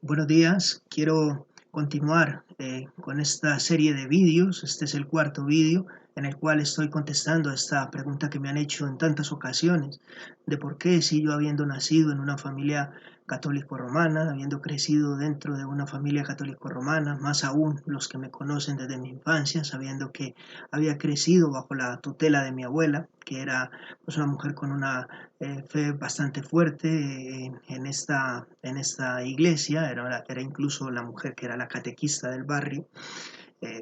Buenos días, quiero continuar con esta serie de vídeos. Este es el cuarto vídeo en el cual estoy contestando a esta pregunta que me han hecho en tantas ocasiones, de por qué si yo habiendo nacido en una familia católico-romana, habiendo crecido dentro de una familia católico-romana, más aún los que me conocen desde mi infancia, sabiendo que había crecido bajo la tutela de mi abuela, que era pues, una mujer con una fe bastante fuerte en esta iglesia, era incluso la mujer que era la catequista del barrio,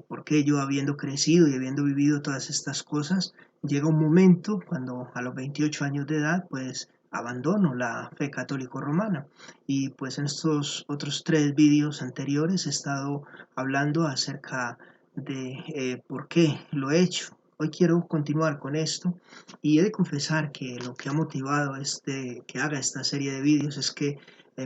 porque yo habiendo crecido y habiendo vivido todas estas cosas, llega un momento cuando a los 28 años de edad, pues abandono la fe católico romana y pues en estos otros tres vídeos anteriores he estado hablando acerca de por qué lo he hecho. Hoy quiero continuar con esto y he de confesar que lo que ha motivado que haga esta serie de vídeos es que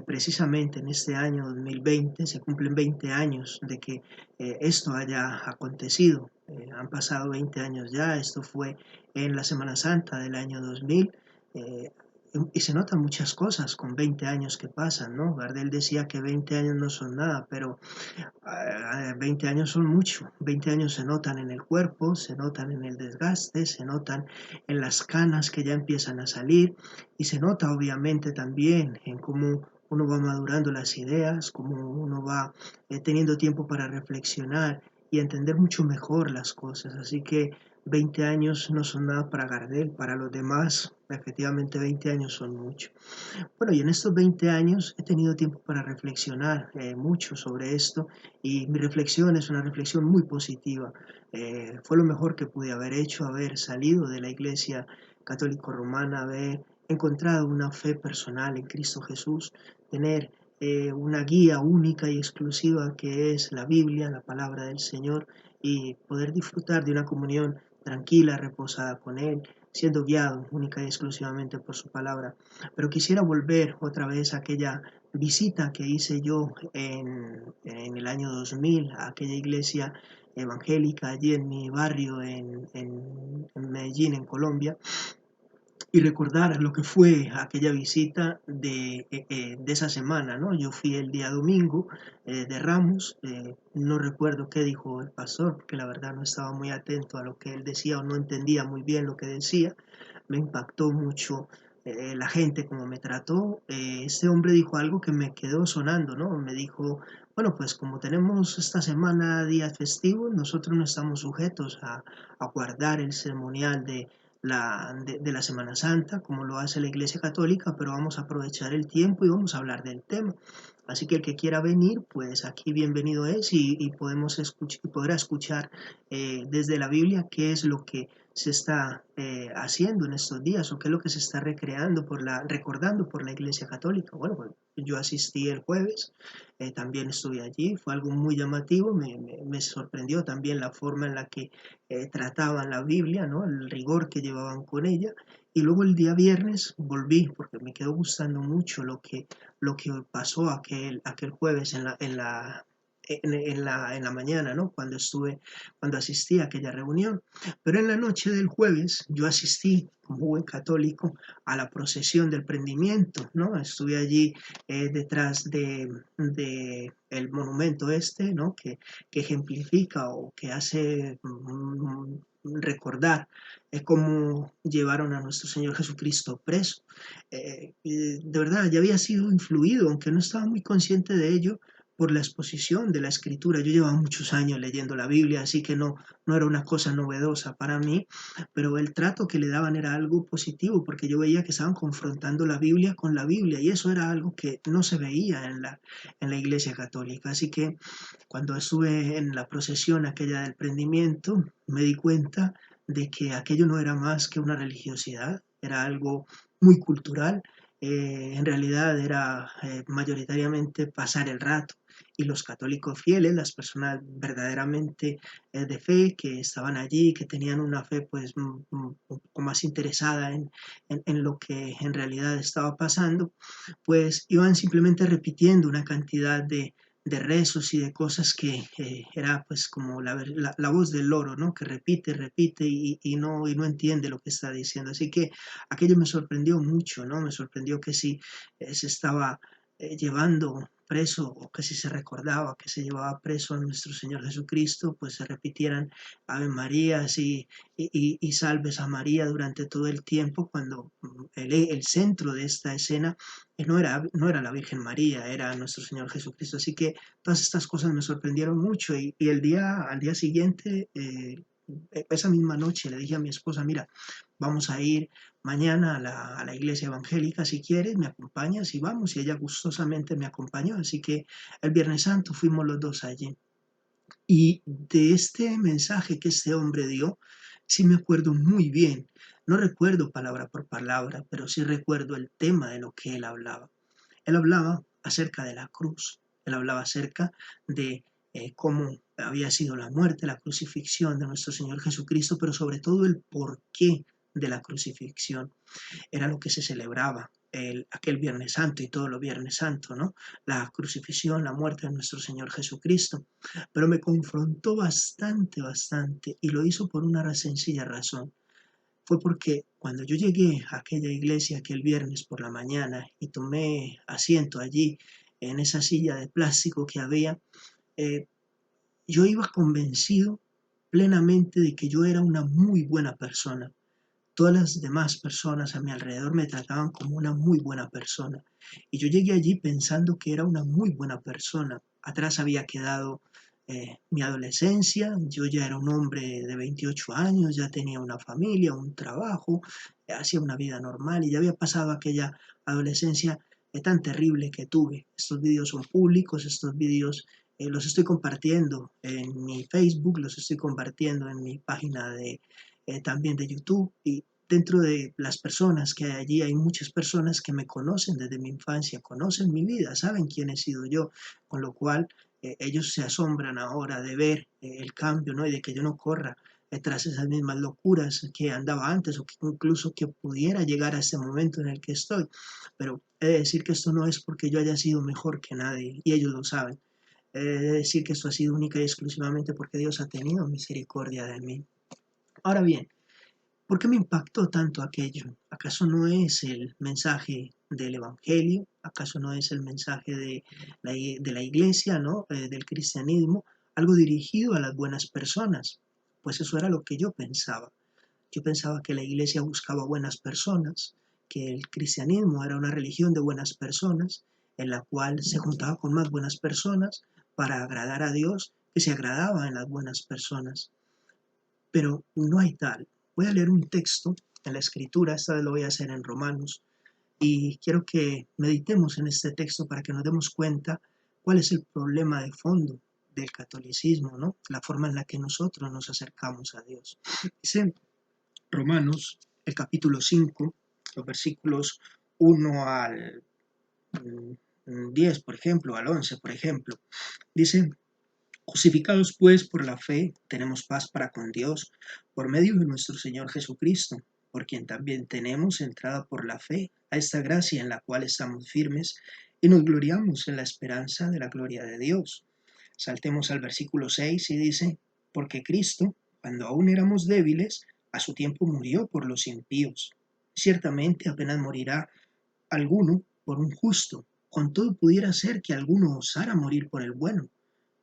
precisamente en este año 2020 se cumplen 20 años de que esto haya acontecido. Han pasado 20 años ya, esto fue en la Semana Santa del año 2000, eh, y se notan muchas cosas con 20 años que pasan, ¿no? Gardel decía que 20 años no son nada, pero 20 años son mucho. 20 años se notan en el cuerpo, se notan en el desgaste, se notan en las canas que ya empiezan a salir y se nota obviamente también en cómo uno va madurando las ideas, cómo uno va teniendo tiempo para reflexionar y entender mucho mejor las cosas. Así que 20 años no son nada para Gardel, para los demás efectivamente 20 años son mucho. Bueno, y en estos 20 años he tenido tiempo para reflexionar mucho sobre esto y mi reflexión es una reflexión muy positiva. Fue lo mejor que pude haber hecho, haber salido de la iglesia católico romana, haber encontrado una fe personal en Cristo Jesús, tener una guía única y exclusiva que es la Biblia, la palabra del Señor, y poder disfrutar de una comunión tranquila, reposada con Él, siendo guiado única y exclusivamente por su palabra. Pero quisiera volver otra vez a aquella visita que hice yo en el año 2000 a aquella iglesia evangélica allí en mi barrio en Medellín, en Colombia, y recordar lo que fue aquella visita de esa semana, ¿no? Yo fui el día domingo de Ramos, no recuerdo qué dijo el pastor, porque la verdad no estaba muy atento a lo que él decía o no entendía muy bien lo que decía. Me impactó mucho la gente como me trató. Este hombre dijo algo que me quedó sonando, ¿no? Me dijo, bueno, pues como tenemos esta semana días festivos, nosotros no estamos sujetos a guardar el ceremonial de la Semana Santa, como lo hace la Iglesia Católica, pero vamos a aprovechar el tiempo y vamos a hablar del tema. Así que el que quiera venir, pues aquí bienvenido es y podrá escuchar desde la Biblia qué es lo que se está haciendo en estos días o qué es lo que se está recordando por la Iglesia Católica. Bueno, pues yo asistí el jueves, también estuve allí, fue algo muy llamativo, me sorprendió también la forma en la que trataban la Biblia, ¿no? El rigor que llevaban con ella. Y luego el día viernes volví porque me quedó gustando mucho lo que pasó aquel jueves en la mañana, ¿no? Cuando asistí a aquella reunión. Pero en la noche del jueves yo asistí, como buen católico, a la procesión del prendimiento, ¿no? Estuve allí detrás de el monumento este, ¿no? Que ejemplifica o que hace recordar cómo llevaron a nuestro Señor Jesucristo preso. Y de verdad, ya había sido influido, aunque no estaba muy consciente de ello, por la exposición de la escritura. Yo llevaba muchos años leyendo la Biblia, así que no era una cosa novedosa para mí, pero el trato que le daban era algo positivo, porque yo veía que estaban confrontando la Biblia con la Biblia, y eso era algo que no se veía en la Iglesia Católica. Así que cuando estuve en la procesión aquella del prendimiento, me di cuenta de que aquello no era más que una religiosidad, era algo muy cultural, en realidad era mayoritariamente pasar el rato. Y los católicos fieles, las personas verdaderamente de fe que estaban allí, que tenían una fe pues un poco más interesada en lo que en realidad estaba pasando, pues iban simplemente repitiendo una cantidad de rezos y de cosas que era pues como la voz del loro, ¿no? Que repite, repite y no entiende lo que está diciendo. Así que aquello me sorprendió mucho, ¿no? Me sorprendió que sí se estaba llevando preso, o que si se recordaba que se llevaba preso a nuestro Señor Jesucristo, pues se repitieran Ave Marías y salves a María durante todo el tiempo, cuando el centro de esta escena no era la Virgen María, era nuestro Señor Jesucristo. Así que todas estas cosas me sorprendieron mucho y al día siguiente, esa misma noche le dije a mi esposa, mira, vamos a ir mañana a la iglesia evangélica, si quieres, me acompañas y vamos. Y ella gustosamente me acompañó. Así que el Viernes Santo fuimos los dos allí. Y de este mensaje que este hombre dio, sí me acuerdo muy bien. No recuerdo palabra por palabra, pero sí recuerdo el tema de lo que él hablaba. Él hablaba acerca de la cruz. Él hablaba acerca de cómo había sido la muerte, la crucifixión de nuestro Señor Jesucristo, pero sobre todo el porqué de la crucifixión. Era lo que se celebraba aquel Viernes Santo y todos los Viernes Santos, ¿no? La crucifixión, la muerte de nuestro Señor Jesucristo. Pero me confrontó bastante, bastante, y lo hizo por una sencilla razón. Fue porque cuando yo llegué a aquella iglesia aquel viernes por la mañana y tomé asiento allí en esa silla de plástico que había, eh, yo iba convencido plenamente de que yo era una muy buena persona. Todas las demás personas a mi alrededor me trataban como una muy buena persona. Y yo llegué allí pensando que era una muy buena persona. Atrás había quedado mi adolescencia, yo ya era un hombre de 28 años, ya tenía una familia, un trabajo, hacía una vida normal y ya había pasado aquella adolescencia tan terrible que tuve. Estos vídeos son públicos, estos vídeos los estoy compartiendo en mi Facebook, los estoy compartiendo en mi página también de YouTube, y dentro de las personas que hay allí hay muchas personas que me conocen desde mi infancia, conocen mi vida, saben quién he sido yo, con lo cual ellos se asombran ahora de ver el cambio, ¿no? Y de que yo no corra tras esas mismas locuras que andaba antes o que incluso que pudiera llegar a ese momento en el que estoy. Pero he de decir que esto no es porque yo haya sido mejor que nadie y ellos lo saben. He de decir que esto ha sido única y exclusivamente porque Dios ha tenido misericordia de mí. Ahora bien, ¿por qué me impactó tanto aquello? ¿Acaso no es el mensaje del Evangelio? ¿Acaso no es el mensaje de la iglesia, ¿no? Del cristianismo, algo dirigido a las buenas personas? Pues eso era lo que yo pensaba. Yo pensaba que la iglesia buscaba buenas personas, que el cristianismo era una religión de buenas personas, en la cual se juntaba con más buenas personas para agradar a Dios, que se agradaba en las buenas personas. Pero no hay tal. Voy a leer un texto en la escritura, esta vez lo voy a hacer en Romanos, y quiero que meditemos en este texto para que nos demos cuenta cuál es el problema de fondo del catolicismo, ¿no? La forma en la que nosotros nos acercamos a Dios. Dice Romanos, el capítulo 5, los versículos 1 al 10, por ejemplo, al 11, por ejemplo. Dice: justificados pues por la fe, tenemos paz para con Dios, por medio de nuestro Señor Jesucristo, por quien también tenemos entrada por la fe a esta gracia en la cual estamos firmes y nos gloriamos en la esperanza de la gloria de Dios. Saltemos al versículo 6 y dice: porque Cristo, cuando aún éramos débiles, a su tiempo murió por los impíos. Ciertamente apenas morirá alguno por un justo, con todo pudiera ser que alguno osara morir por el bueno.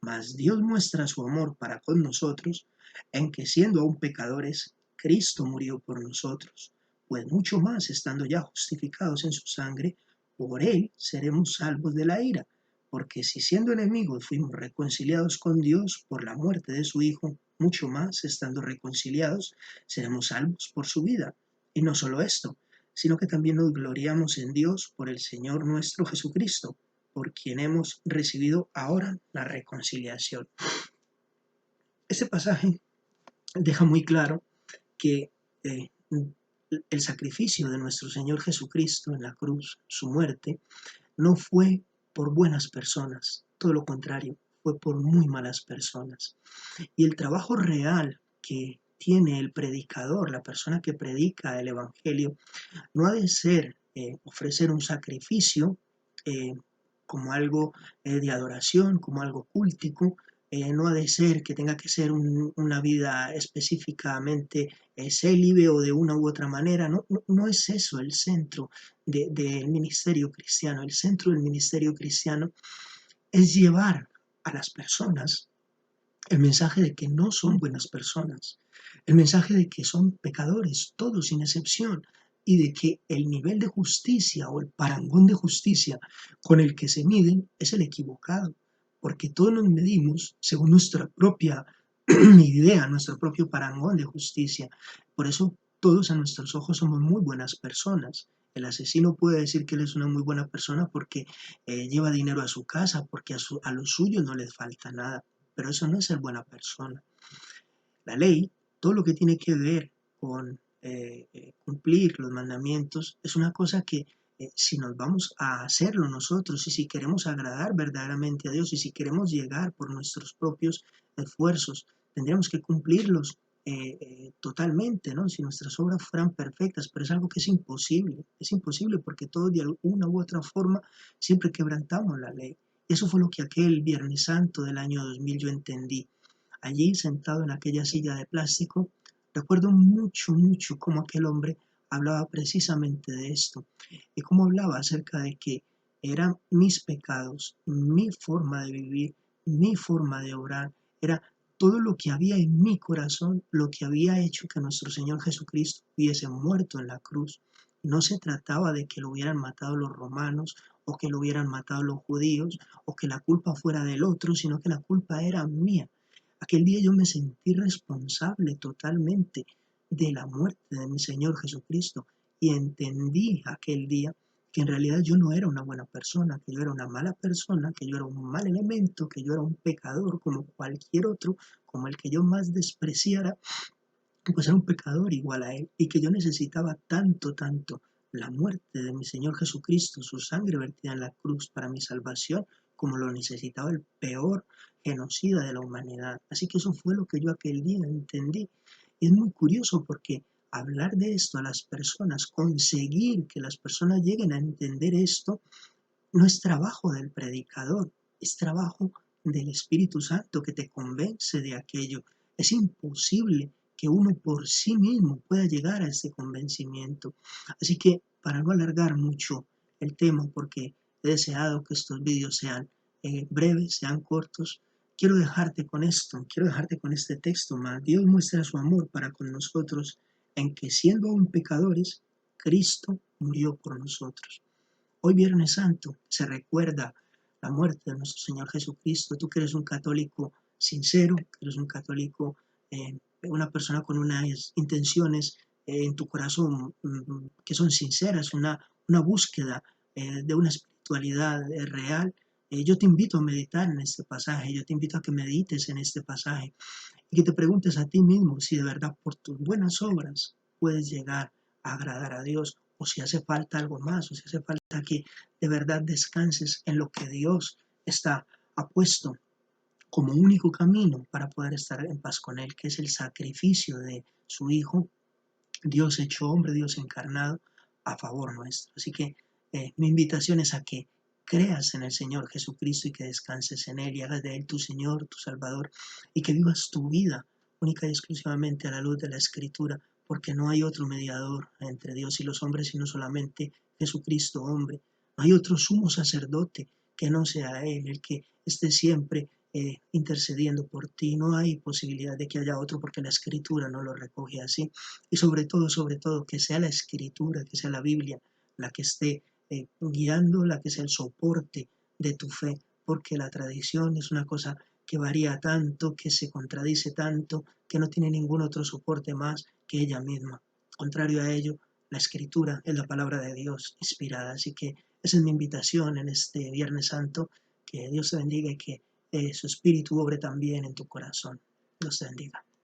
Mas Dios muestra su amor para con nosotros en que siendo aún pecadores, Cristo murió por nosotros, pues mucho más estando ya justificados en su sangre, por él seremos salvos de la ira, porque si siendo enemigos fuimos reconciliados con Dios por la muerte de su Hijo, mucho más estando reconciliados seremos salvos por su vida. Y no solo esto, sino que también nos gloriamos en Dios por el Señor nuestro Jesucristo, por quien hemos recibido ahora la reconciliación. Este pasaje deja muy claro que el sacrificio de nuestro Señor Jesucristo en la cruz, su muerte, no fue por buenas personas, todo lo contrario, fue por muy malas personas. Y el trabajo real que tiene el predicador, la persona que predica el Evangelio, no ha de ser ofrecer un sacrificio eh, como algo de adoración, como algo cultico, no ha de ser que tenga que ser una vida específicamente célibe o de una u otra manera, no, no, no es eso el centro del ministerio cristiano. El centro del ministerio cristiano es llevar a las personas el mensaje de que no son buenas personas, el mensaje de que son pecadores, todos sin excepción, y de que el nivel de justicia o el parangón de justicia con el que se miden es el equivocado, porque todos nos medimos según nuestra propia idea, nuestro propio parangón de justicia. Por eso todos a nuestros ojos somos muy buenas personas. El asesino puede decir que él es una muy buena persona porque lleva dinero a su casa, porque a los suyos no les falta nada, pero eso no es ser buena persona. La ley, todo lo que tiene que ver con cumplir los mandamientos, es una cosa que si nos vamos a hacerlo nosotros y si queremos agradar verdaderamente a Dios y si queremos llegar por nuestros propios esfuerzos, tendríamos que cumplirlos totalmente, ¿no? Si nuestras obras fueran perfectas, pero es algo que es imposible porque todos de alguna u otra forma siempre quebrantamos la ley. Eso fue lo que aquel Viernes Santo del año 2000 yo entendí. Allí, sentado en aquella silla de plástico, recuerdo mucho, mucho cómo aquel hombre hablaba precisamente de esto y cómo hablaba acerca de que eran mis pecados, mi forma de vivir, mi forma de obrar, era todo lo que había en mi corazón, lo que había hecho que nuestro Señor Jesucristo hubiese muerto en la cruz. No se trataba de que lo hubieran matado los romanos o que lo hubieran matado los judíos o que la culpa fuera del otro, sino que la culpa era mía. Aquel día yo me sentí responsable totalmente de la muerte de mi Señor Jesucristo y entendí aquel día que en realidad yo no era una buena persona, que yo era una mala persona, que yo era un mal elemento, que yo era un pecador como cualquier otro, como el que yo más despreciara, pues era un pecador igual a él y que yo necesitaba tanto, tanto la muerte de mi Señor Jesucristo, su sangre vertida en la cruz para mi salvación, como lo necesitaba el peor genocida de la humanidad. Así que eso fue lo que yo aquel día entendí. Y es muy curioso porque hablar de esto a las personas, conseguir que las personas lleguen a entender esto, no es trabajo del predicador, es trabajo del Espíritu Santo que te convence de aquello. Es imposible que uno por sí mismo pueda llegar a ese convencimiento. Así que, para no alargar mucho el tema, porque he deseado que estos vídeos sean breves, sean cortos, quiero dejarte con esto, quiero dejarte con este texto más. Dios muestra su amor para con nosotros en que siendo aún pecadores, Cristo murió por nosotros. Hoy Viernes Santo se recuerda la muerte de nuestro Señor Jesucristo. Tú que eres un católico sincero, que eres un católico, una persona con unas intenciones en tu corazón que son sinceras, una búsqueda de una espiritualidad real. Yo te invito a meditar en este pasaje, yo te invito a que medites en este pasaje y que te preguntes a ti mismo si de verdad por tus buenas obras puedes llegar a agradar a Dios o si hace falta algo más o si hace falta que de verdad descanses en lo que Dios ha puesto como único camino para poder estar en paz con Él, que es el sacrificio de su Hijo, Dios hecho hombre, Dios encarnado, a favor nuestro. Así que mi invitación es a que creas en el Señor Jesucristo y que descanses en Él y hagas de Él tu Señor, tu Salvador, y que vivas tu vida única y exclusivamente a la luz de la Escritura, porque no hay otro mediador entre Dios y los hombres, sino solamente Jesucristo hombre. No hay otro sumo sacerdote que no sea Él, el que esté siempre intercediendo por ti. No hay posibilidad de que haya otro porque la Escritura no lo recoge así. Y sobre todo, que sea la Escritura, que sea la Biblia la que esté guiando, la que sea el soporte de tu fe, porque la tradición es una cosa que varía tanto, que se contradice tanto, que no tiene ningún otro soporte más que ella misma. Contrario a ello, la Escritura es la palabra de Dios inspirada. Así que esa es mi invitación en este Viernes Santo. Que Dios te bendiga y que su Espíritu obre también en tu corazón. Dios te bendiga.